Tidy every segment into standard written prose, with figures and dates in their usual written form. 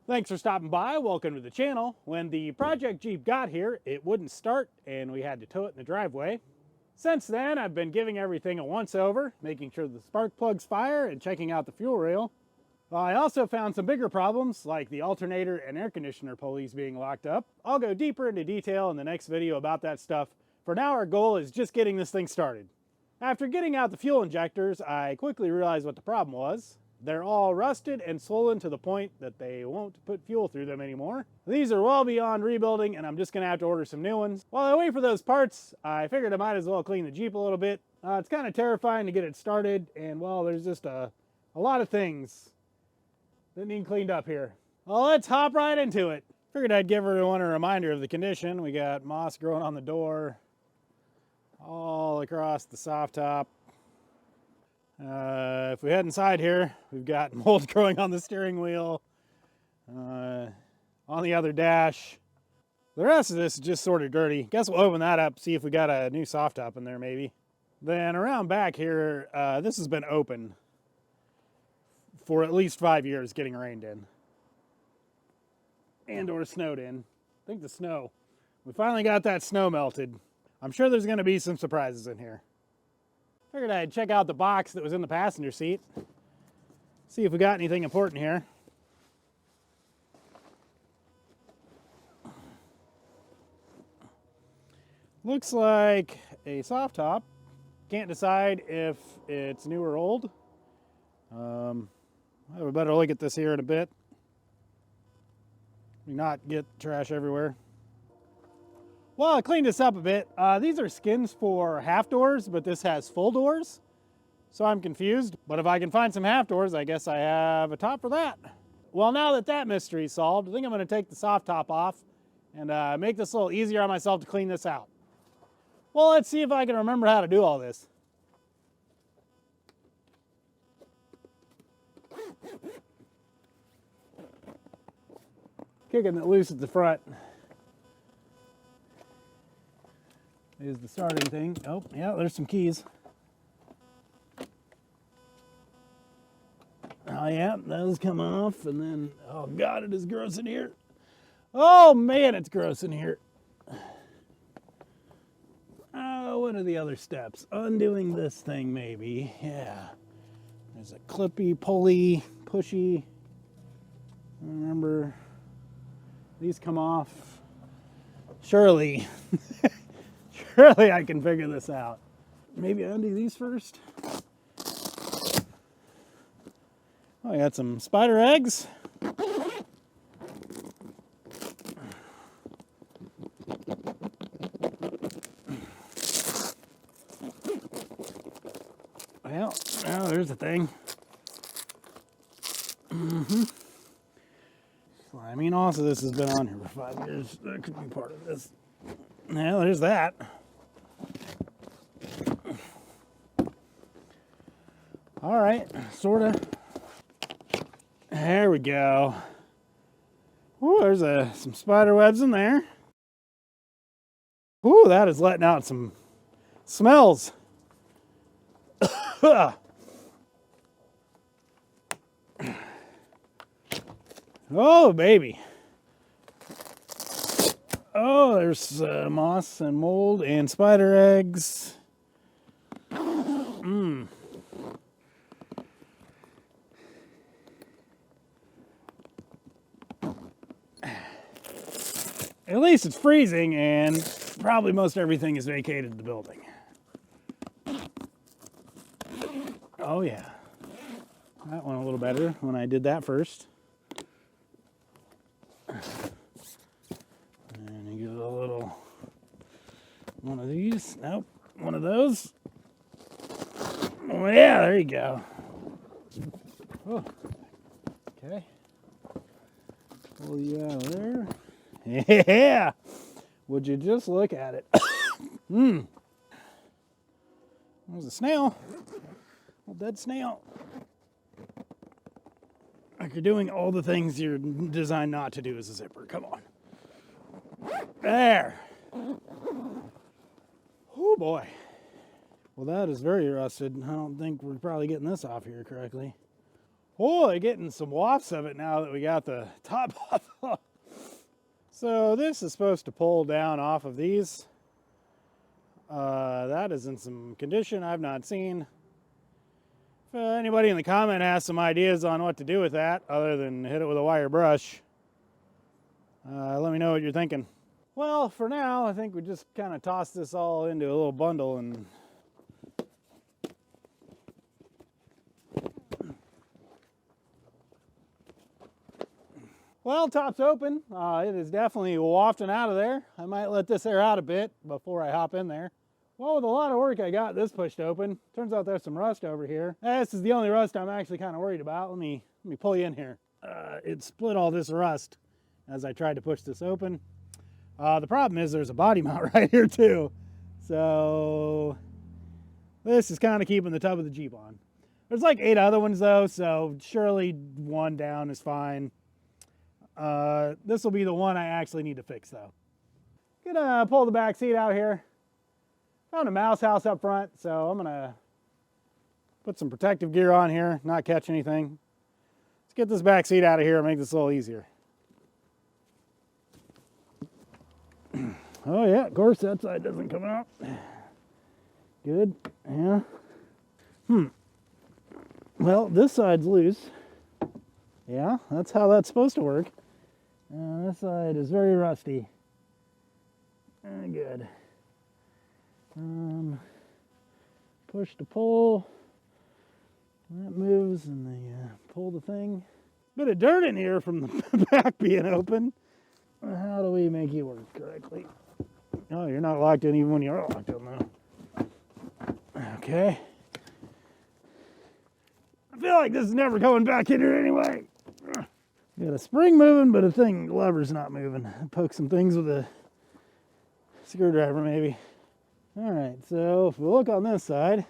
Thanks for stopping by. Welcome to the channel. When the project Jeep got here, it wouldn't start and we had to tow it in the driveway. Since then, I've been giving everything a once over, making sure the spark plugs fire and checking out the fuel rail. I also found some bigger problems like the alternator and air conditioner pulleys being locked up. I'll go deeper into detail in the next video about that stuff. For now, our goal is just getting this thing started. After getting out the fuel injectors, I quickly realized what the problem was. They're all rusted and swollen to the point that they won't put fuel through them anymore. These are well beyond rebuilding and I'm just gonna have to order some new ones. While I wait for those parts, I figured I might as well clean the Jeep a little bit. It's kind of terrifying to get it started, and well, there's just a lot of things that need cleaned up here. Well, let's hop right into it. Figured I'd give everyone a reminder of the condition. We got moss growing on the door, all across the soft top. If we head inside here, we've got mold growing on the steering wheel, on the other dash. The rest of this is just sort of dirty. Guess we'll open that up, see if we got a new soft top in there maybe. Then around back here, this has been open for at least 5 years, getting rained in. And or snowed in. I think the snow. We finally got that snow melted. I'm sure there's gonna be some surprises in here. Figured I'd check out the box that was in the passenger seat. See if we got anything important here. Looks like a soft top. Can't decide if it's new or old. I'll have a better look at this here in a bit. Not get trash everywhere. Well, I cleaned this up a bit. These are skins for half doors, but this has full doors. So I'm confused, but if I can find some half doors, I guess I have a top for that. Well, now that that mystery is solved, I think I'm gonna take the soft top off and make this a little easier on myself to clean this out. Well, let's see if I can remember how to do all this. Kicking it loose at the front is the starting thing. Oh, yeah, there's some keys. Oh yeah, those come off, and then, oh God, it is gross in here. Oh man, it's gross in here. Oh, what are the other steps? Undoing this thing, maybe. Yeah. There's a clippy, pulley, pushy. Remember, these come off. Surely. Surely I can figure this out. Maybe I undo these first. Oh, I got some spider eggs. Well, oh, there's the thing. So, I mean, also this has been on here for 5 years. That could be part of this. Yeah, there's that. All right, sorta. There we go. Ooh, there's some spider webs in there. Ooh, that is letting out some smells. Oh, baby. Oh, there's moss and mold and spider eggs. At least it's freezing, and probably most everything is vacated in the building. Oh yeah. That went a little better when I did that first. And you get a little one of these. Nope, one of those. Oh yeah, there you go. Oh, okay. Pull you out of there. Yeah! Would you just look at it? There's a snail. A dead snail. Like you're doing all the things you're designed not to do as a zipper. Come on. There. Oh boy. Well, that is very rusted. I don't think we're probably getting this off here correctly. Boy, getting some wafts of it now that we got the top off. So this is supposed to pull down off of these. That is in some condition I've not seen. If anybody in the comment has some ideas on what to do with that, other than hit it with a wire brush, let me know what you're thinking. Well, for now, I think we just kind of toss this all into a little bundle and well, top's open. It is definitely wafting out of there. I might let this air out a bit before I hop in there. Well, with a lot of work, I got this pushed open. Turns out there's some rust over here. This is the only rust I'm actually kind of worried about. Let me pull you in here. It split all this rust as I tried to push this open. The problem is there's a body mount right here too. So this is kind of keeping the tub of the Jeep on. There's like 8 other ones though, so surely one down is fine. This will be the one I actually need to fix though. Gonna pull the back seat out here. Found a mouse house up front, so I'm gonna put some protective gear on here, not catch anything. Let's get this back seat out of here and make this a little easier. Oh yeah, of course that side doesn't come out. Good, yeah. Well, this side's loose. Yeah, that's how that's supposed to work. And this side is very rusty. Good. Push to pull. That moves and they pull the thing. Bit of dirt in here from the back being open. How do we make you work correctly? Oh, you're not locked in even when you're locked in though. Okay. I feel like this is never going back in here anyway. Got a spring moving, but the lever's not moving. Poke some things with a screwdriver maybe. All right, so if we look on this side,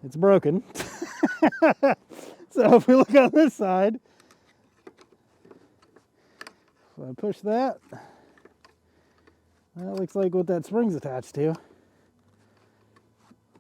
it's broken. So if we look on this side, if I push that, that looks like what that spring's attached to.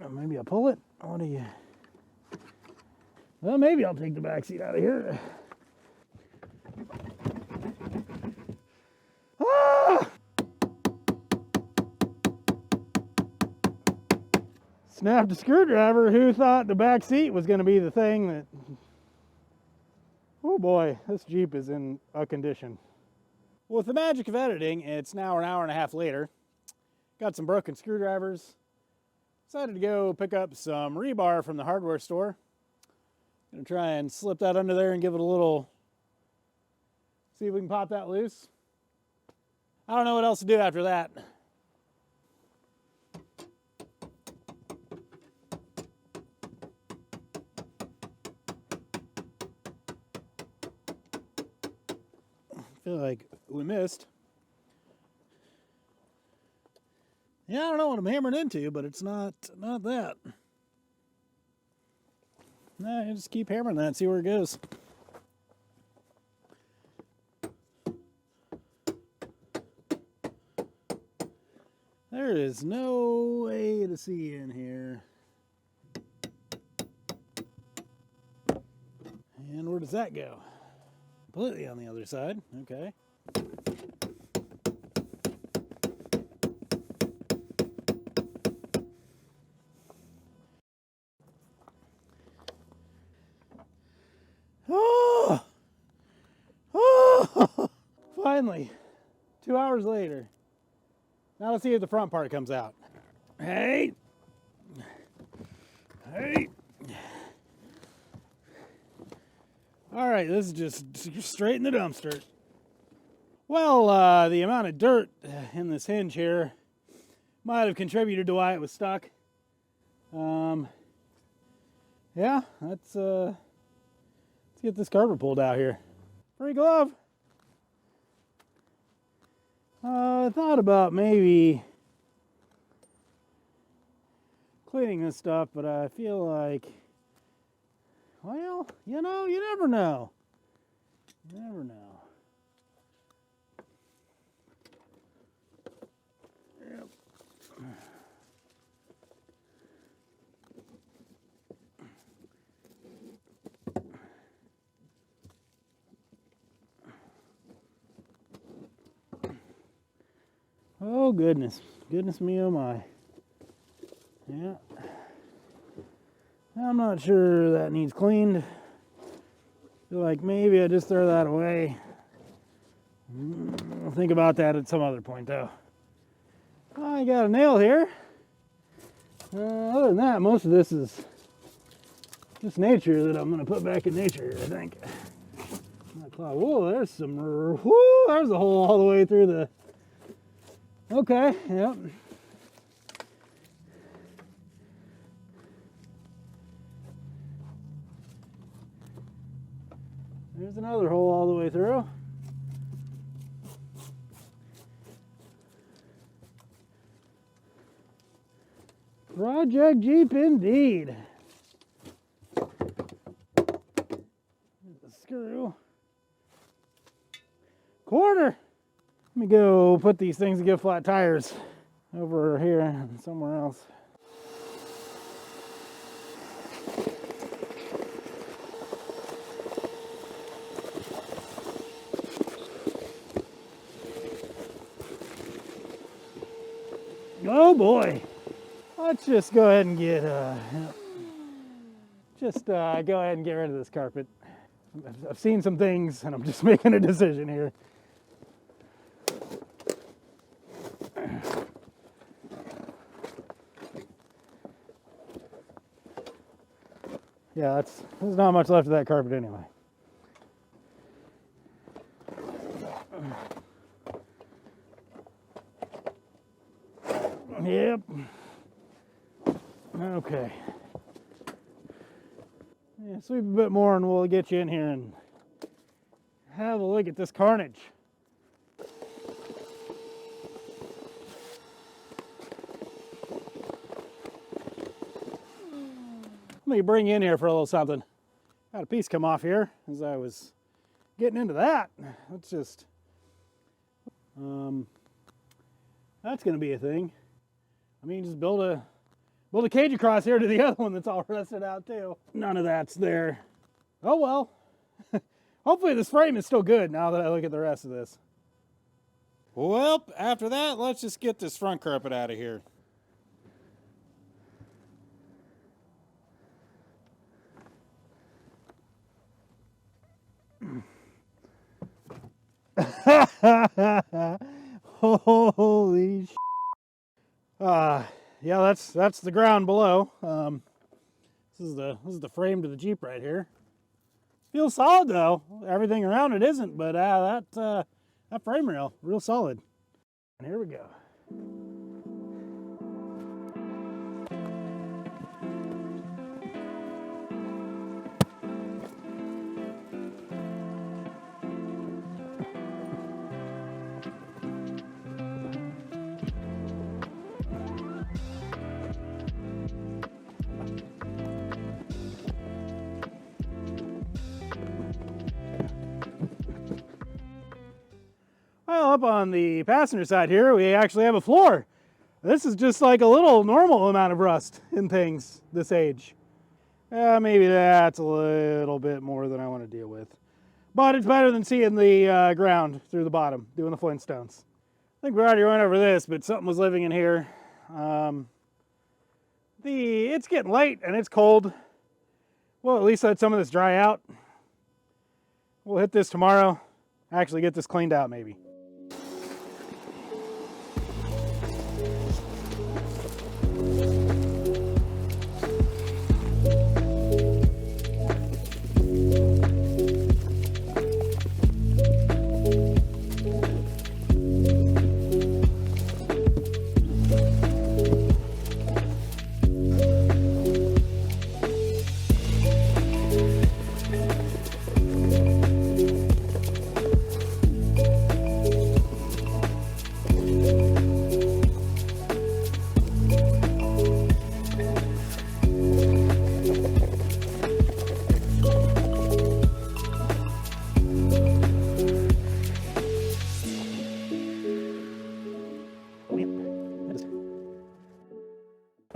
Or maybe I'll pull it. What do you? Well, maybe I'll take the back seat out of here. Ah! Snapped a screwdriver. Who thought the back seat was going to be the thing that... Oh boy, this Jeep is in a condition. With the magic of editing, it's now an hour and a half later. Got some broken screwdrivers. Decided to go pick up some rebar from the hardware store. Gonna try and slip that under there and give it a little, see if we can pop that loose. I don't know what else to do after that. I feel like we missed. Yeah, I don't know what I'm hammering into, but it's not that. Nah, you just keep hammering that and see where it goes. There is no way to see in here. And where does that go? Completely on the other side. Okay. Finally, 2 hours later. Now let's see if the front part comes out. Hey! Hey! All right, this is just straight in the dumpster. Well, the amount of dirt in this hinge here might have contributed to why it was stuck. Yeah, let's get this cover pulled out here. Free glove. I thought about maybe cleaning this stuff, but I feel like, well, you know, you never know. You never know. Yep. Oh goodness. Goodness me, oh my. Yeah. I'm not sure that needs cleaned. Feel like maybe I just throw that away. I'll think about that at some other point though. I got a nail here. Other than that, most of this is just nature that I'm going to put back in nature, I think. Whoa, there's some, whoo, there's a hole all the way through the, okay, yep. There's another hole all the way through. Project Jeep indeed. Here's the screw. Quarter. Let me go put these things and get flat tires over here and somewhere else. Oh boy. Let's just go ahead and get, go ahead and get rid of this carpet. I've seen some things and I'm just making a decision here. Yeah, there's not much left of that carpet anyway. Yep. Okay. Yeah, sweep a bit more and we'll get you in here and have a look at this carnage. Let me bring you in here for a little something. Had a piece come off here as I was getting into that. Let's just, that's gonna be a thing. I mean, just build a cage across here to the other one that's all rusted out too. None of that's there. Oh well. Hopefully this frame is still good now that I look at the rest of this. Well, after that, let's just get this front carpet out of here. Holy sh**. Yeah, that's the ground below. This is the frame to the Jeep right here. Feels solid though. Everything around it isn't, but that frame rail, real solid. And here we go. Well, up on the passenger side here, we actually have a floor. This is just like a little normal amount of rust in things this age. Maybe that's a little bit more than I want to deal with. But it's better than seeing the ground through the bottom, doing the Flintstones. I think we already went over this, but something was living in here. It's getting late and it's cold. We'll at least let some of this dry out. We'll hit this tomorrow. Actually get this cleaned out maybe.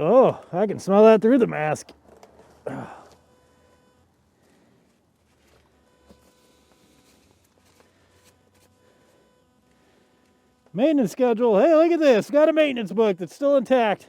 Oh, I can smell that through the mask. Maintenance schedule. Hey, look at this. Got a maintenance book that's still intact.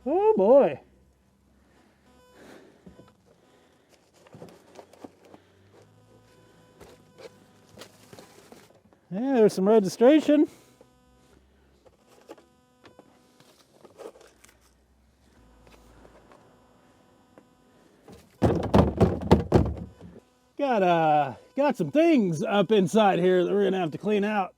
Oh boy. Yeah, there's some registration. Got some things up inside here that we're gonna have to clean out.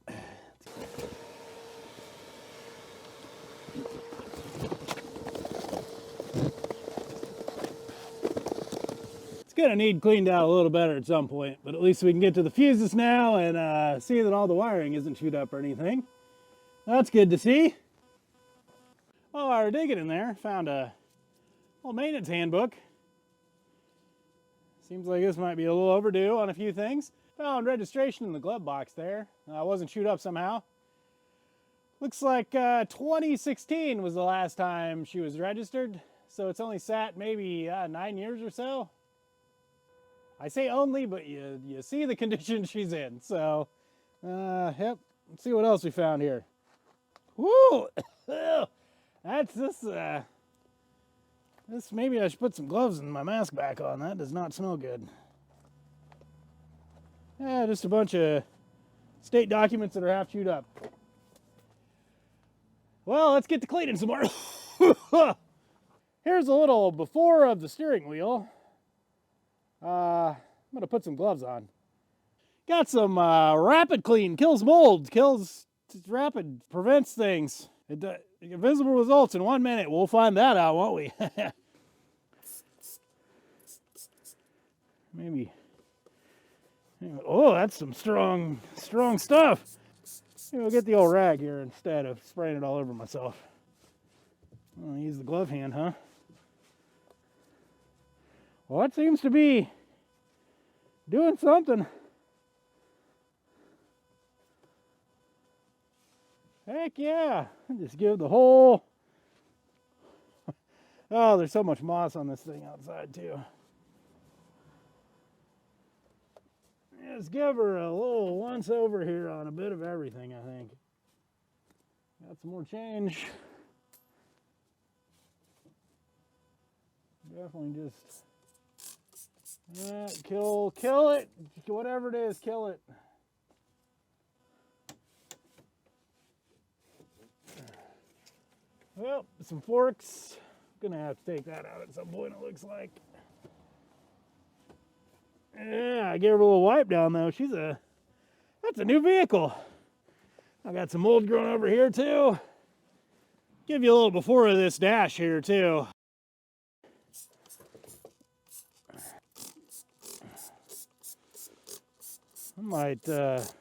It's gonna need cleaned out a little better at some point, but at least we can get to the fuses now and see that all the wiring isn't chewed up or anything. That's good to see. While I was digging in there, found a little maintenance handbook. Seems like this might be a little overdue on a few things. Found registration in the glove box there. Wasn't chewed up somehow. Looks like 2016 was the last time she was registered, so it's only sat maybe 9 years or so. I say only, but you see the condition she's in. So, yep. Let's see what else we found here. Woo! That's this. This maybe I should put some gloves and my mask back on. That does not smell good. Yeah, just a bunch of state documents that are half chewed up. Well, let's get to cleaning some more. Here's a little before of the steering wheel. I'm gonna put some gloves on. Got some rapid clean, kills mold, kills rapid, prevents things. Visible results in 1 minute. We'll find that out, won't we? Maybe. Oh, that's some strong stuff. Maybe I'll get the old rag here instead of spraying it all over myself. I'll use the glove hand, huh? Well, that seems to be doing something. Heck yeah. Just give the whole... Oh, there's so much moss on this thing outside too. Just give her a little once over here on a bit of everything, I think. Got some more change. Definitely just kill it. Whatever it is, kill it. Well, some forks. Gonna have to take that out at some point, it looks like. Yeah, I gave her a little wipe down though. That's a new vehicle. I got some mold growing over here too. Give you a little before of this dash here too. I might, this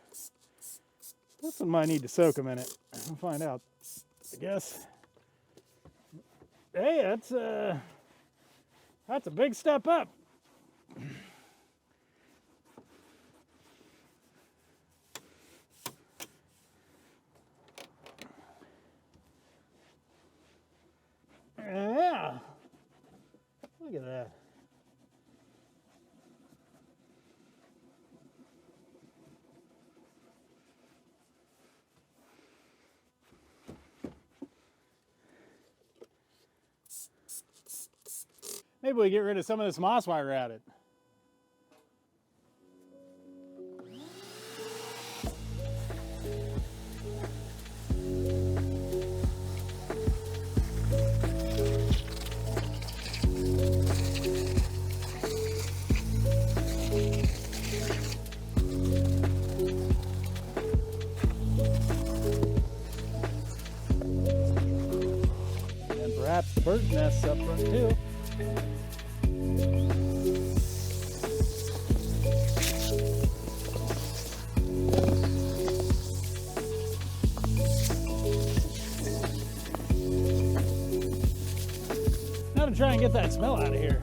one might need to soak a minute. We'll find out, I guess. Hey, that's a big step up. Yeah, look at that. Maybe we get rid of some of this moss while we're at it. And perhaps the bird nests up front too. Now to try and get that smell out of here.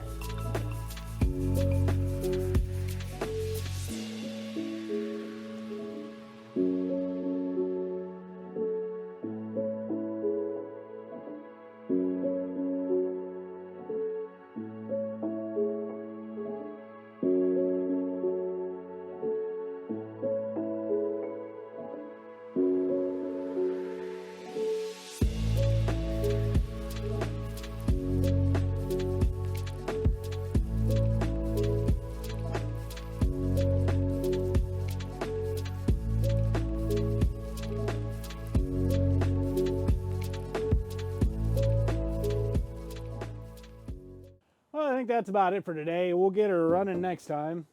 think that's about it for today. We'll get her running next time.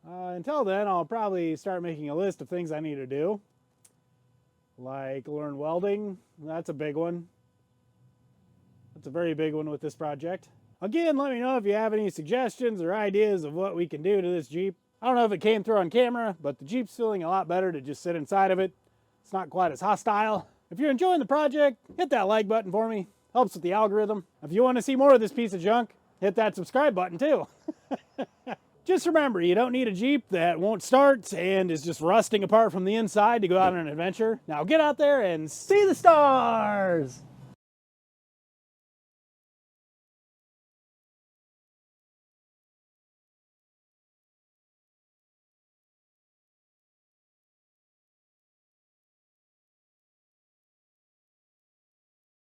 Until then, I'll probably start making a list of things I need to do. Like learn welding. That's a big one. That's a very big one with this project. Again, let me know if you have any suggestions or ideas of what we can do to this Jeep. I don't know if it came through on camera, but the Jeep's feeling a lot better to just sit inside of it. It's not quite as hostile. If you're enjoying the project, hit that like button for me. Helps with the algorithm. If you want to see more of this piece of junk, hit that subscribe button too. Just remember, you don't need a Jeep that won't start and is just rusting apart from the inside to go out on an adventure. Now get out there and see the stars!